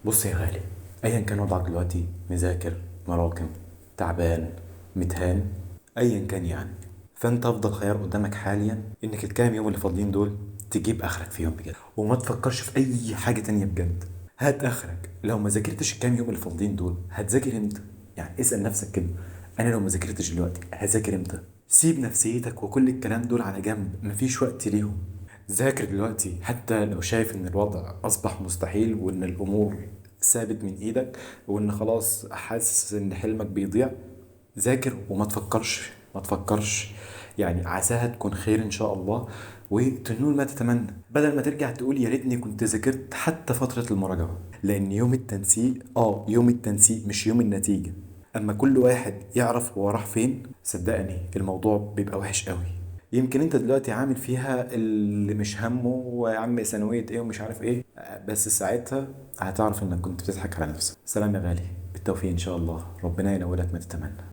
بص يا غالي، ايا كان وضعك دلوقتي، مذاكر، مراكم، تعبان، متهان، ايا كان يعني، فانت افضل خيار قدامك حاليا انك الكام يوم اللي فاضلين دول تجيب اخرك فيهم بجد، وما تفكرش في اي حاجه تانية بجد. هات اخرك. لو ما ذاكرتش الكام يوم اللي فاضلين دول هتذاكر امتى؟ يعني اسال نفسك كده. انا لو ما ذاكرتش دلوقتي هذاكر امتى؟ سيب نفسيتك وكل الكلام دول على جنب، مفيش وقت ليهم. ذاكر دلوقتي حتى لو شايف ان الوضع اصبح مستحيل وان الامور ثابت من ايدك، وان خلاص حاسس ان حلمك بيضيع. ذاكر وما تفكرش، ما تفكرش. يعني عساها تكون خير ان شاء الله، وتنول ما تتمنى، بدل ما ترجع تقول يا ريتني كنت ذاكرت حتى فترة المراجعة. لان يوم التنسيق يوم التنسيق مش يوم النتيجة. اما كل واحد يعرف هو راح فين، صدقني الموضوع بيبقى وحش قوي. يمكن انت دلوقتي عامل فيها اللي مش همه، ويا عم ثانوية ايه ومش عارف ايه، بس ساعتها هتعرف انك كنت بتضحك على نفسك. سلام يا غالي، بالتوفيق ان شاء الله، ربنا ينولك ما تتمنى.